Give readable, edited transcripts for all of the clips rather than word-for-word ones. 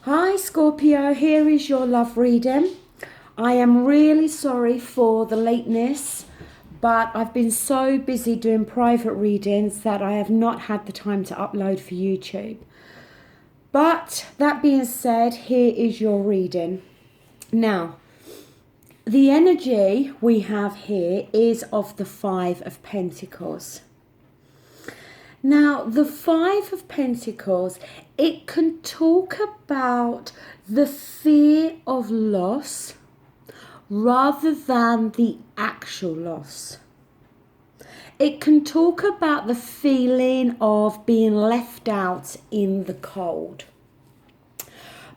Hi Scorpio, here is your love reading. I am really sorry for the lateness, but I've been so busy doing private readings that I have not had the time to upload for YouTube. But that being said, here is your reading. Now, the energy we have here is of the Five of Pentacles. Now, the Five of Pentacles, it can talk about the fear of loss rather than the actual loss. It can talk about the feeling of being left out in the cold.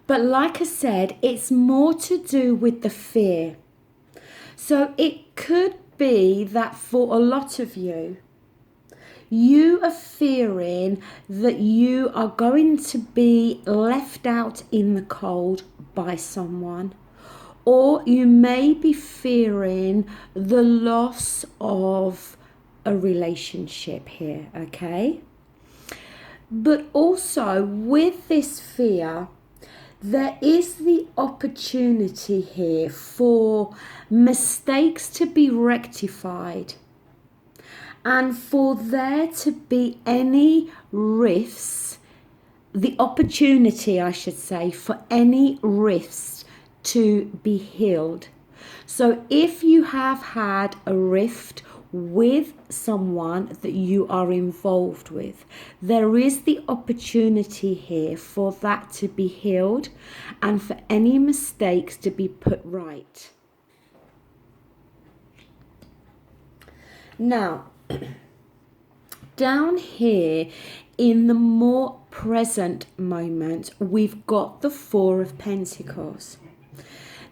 But like I said, it's more to do with the fear. So it could be that for a lot of you, you are fearing that you are going to be left out in the cold by someone, or you may be fearing the loss of a relationship here, okay? But also with this fear, there is the opportunity here for mistakes to be rectified, and for there to be any rifts, the opportunity, I should say, for any rifts to be healed. So if you have had a rift with someone that you are involved with, there is the opportunity here for that to be healed and for any mistakes to be put right. Now, down here in the more present moment, we've got the Four of Pentacles.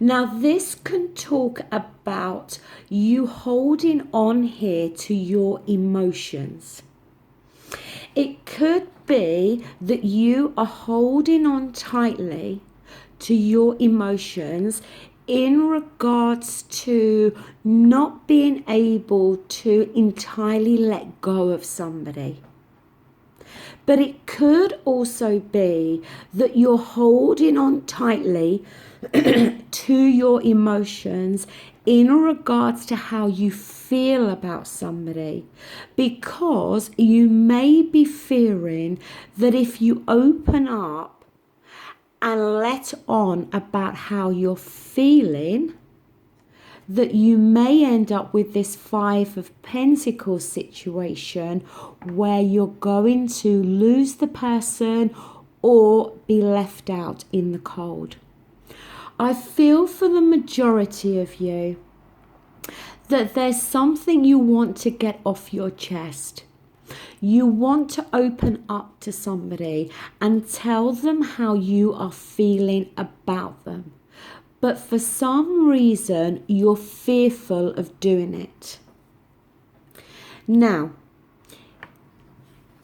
Now, this can talk about you holding on here to your emotions. It could be that you are holding on tightly to your emotions in regards to not being able to entirely let go of somebody. But it could also be that you're holding on tightly to your emotions in regards to how you feel about somebody, because you may be fearing that if you open up and let on about how you're feeling, that you may end up with this Five of Pentacles situation where you're going to lose the person or be left out in the cold. I feel for the majority of you that there's something you want to get off your chest. You want to open up to somebody and tell them how you are feeling about them. But for some reason, you're fearful of doing it. Now,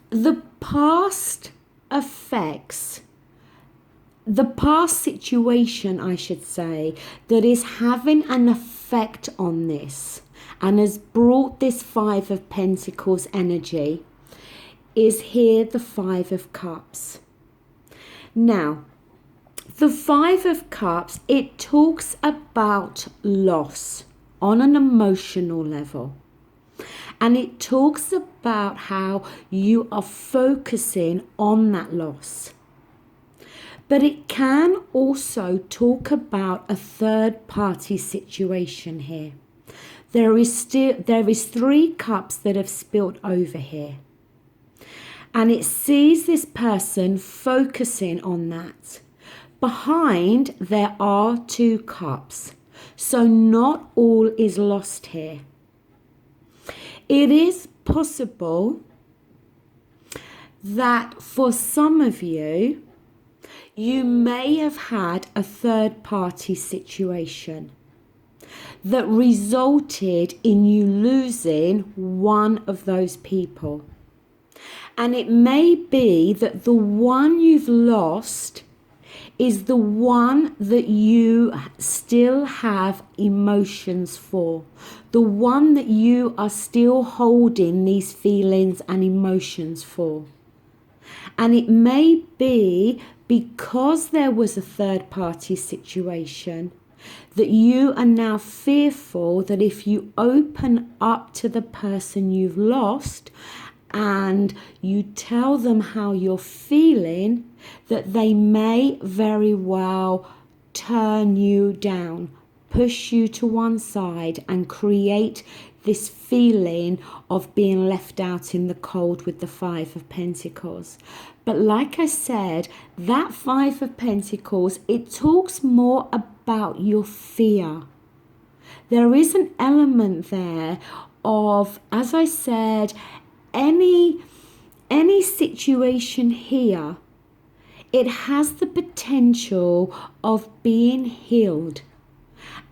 the past effects, the past situation, I should say, that is having an effect on this and has brought this Five of Pentacles energy is here the Five of Cups. Now, the Five of Cups, it talks about loss on an emotional level. And it talks about how you are focusing on that loss. But it can also talk about a third party situation here. There is 3 cups that have spilled over here. And it sees this person focusing on that. Behind, there are 2 cups. So not all is lost here. It is possible that for some of you, you may have had a third party situation that resulted in you losing one of those people. And it may be that the one you've lost is the one that you still have emotions for, the one that you are still holding these feelings and emotions for. And it may be because there was a third party situation, that you are now fearful that if you open up to the person you've lost and you tell them how you're feeling, that they may very well turn you down, push you to one side and create this feeling of being left out in the cold with the Five of Pentacles. But like I said, that Five of Pentacles, it talks more about your fear. There is an element there of, as I said, any situation here, it has the potential of being healed.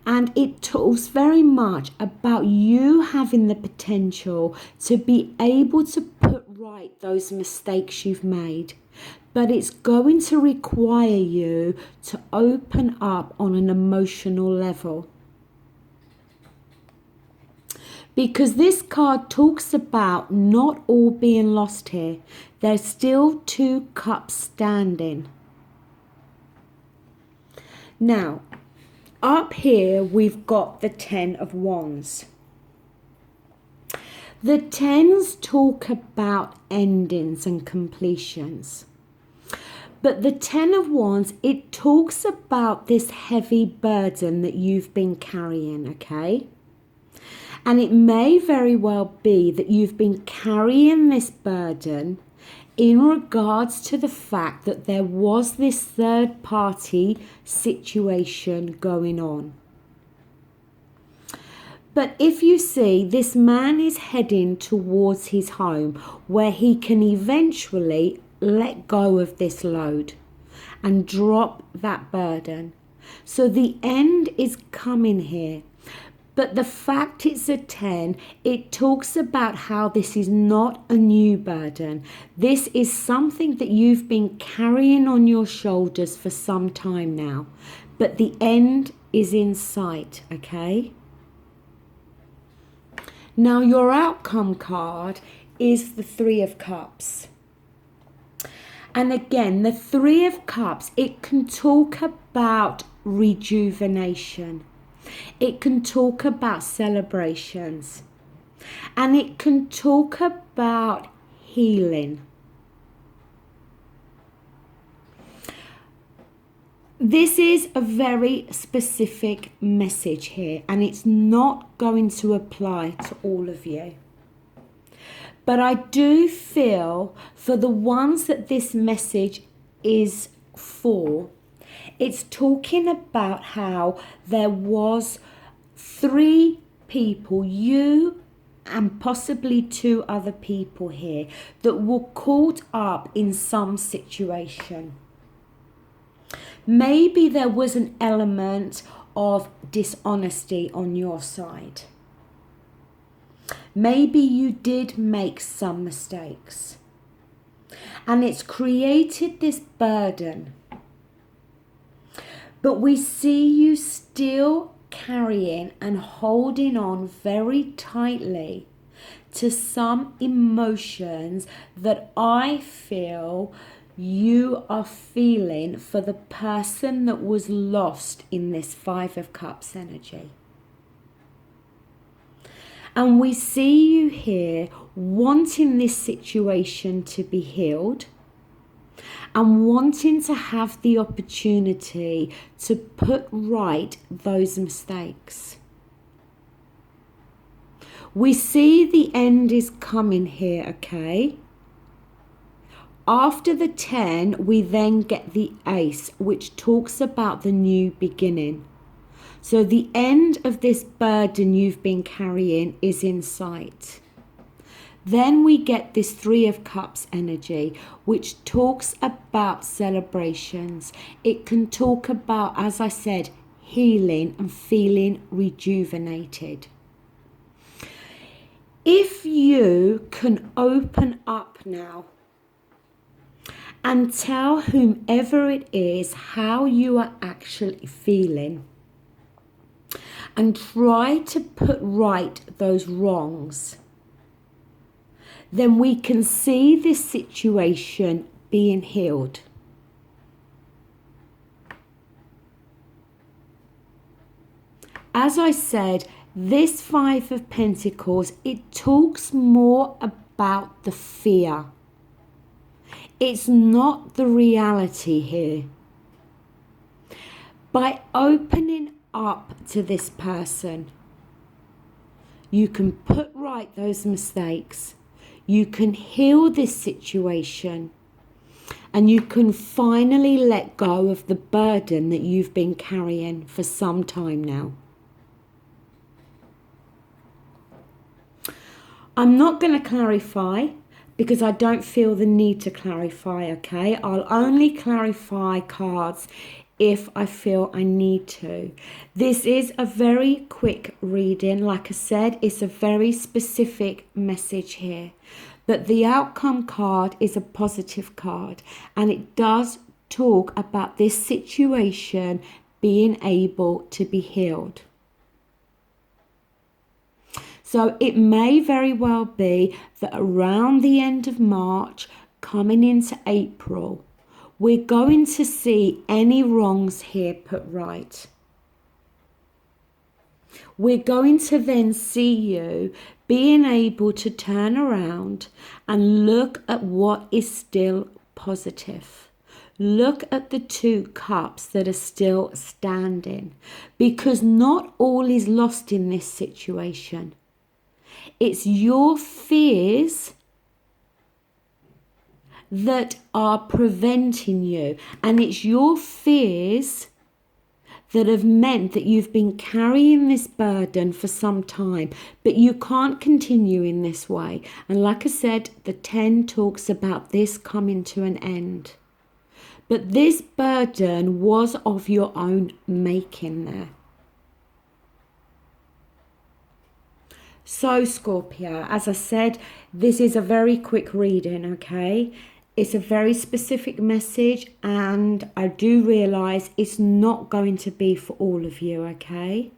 And it talks very much about you having the potential to be able to put right those mistakes you've made. But it's going to require you to open up on an emotional level. Because this card talks about not all being lost here. There's still 2 cups standing. Now, up here, we've got the 10 of Wands. The 10s talk about endings and completions. But the 10 of Wands, it talks about this heavy burden that you've been carrying, okay? And it may very well be that you've been carrying this burden in regards to the fact that there was this third party situation going on. But if you see, this man is heading towards his home where he can eventually let go of this load and drop that burden. So the end is coming here. But the fact it's a 10, it talks about how this is not a new burden. This is something that you've been carrying on your shoulders for some time now. But the end is in sight, okay? Now your outcome card is the 3 of Cups. And again, the 3 of Cups, it can talk about rejuvenation. It can talk about celebrations. And it can talk about healing. This is a very specific message here, and it's not going to apply to all of you. But I do feel for the ones that this message is for, it's talking about how there was 3 people, you and possibly 2 other people here, that were caught up in some situation. Maybe there was an element of dishonesty on your side. Maybe you did make some mistakes. And it's created this burden. But we see you still carrying and holding on very tightly to some emotions that I feel you are feeling for the person that was lost in this 5 of Cups energy. And we see you here wanting this situation to be healed and wanting to have the opportunity to put right those mistakes. We see the end is coming here, okay? After the 10, we then get the Ace, which talks about the new beginning. So the end of this burden you've been carrying is in sight. Then we get this 3 of Cups energy, which talks about celebrations. It can talk about, as I said, healing and feeling rejuvenated. If you can open up now and tell whomever it is how you are actually feeling and try to put right those wrongs, then we can see this situation being healed. As I said, this Five of Pentacles, it talks more about the fear. It's not the reality here. By opening up to this person, you can put right those mistakes. You can heal this situation. And you can finally let go of the burden that you've been carrying for some time now. I'm not going to clarify because I don't feel the need to clarify, okay? I'll only clarify cards if I feel I need to. This is a very quick reading. Like I said, it's a very specific message here. But the outcome card is a positive card, and it does talk about this situation being able to be healed. So it may very well be that around the end of March, coming into April, we're going to see any wrongs here put right. We're going to then see you being able to turn around and look at what is still positive. Look at the 2 cups that are still standing, because not all is lost in this situation. It's your fears that are preventing you, and it's your fears that have meant that you've been carrying this burden for some time, but you can't continue in this way. And like I said, the 10 talks about this coming to an end. But this burden was of your own making there. So Scorpio, as I said, this is a very quick reading, okay? It's a very specific message, and I do realise it's not going to be for all of you, okay?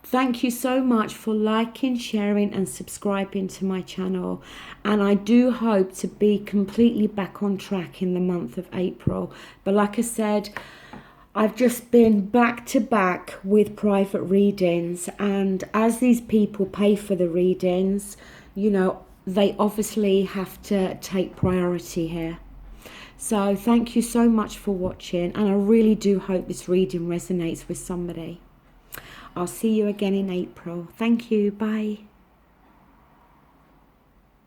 Thank you so much for liking, sharing and subscribing to my channel. And I do hope to be completely back on track in the month of April. But like I said, I've just been back to back with private readings. And as these people pay for the readings, you know, they obviously have to take priority here. So thank you so much for watching, and I really do hope this reading resonates with somebody. I'll see you again in April. Thank you. Bye.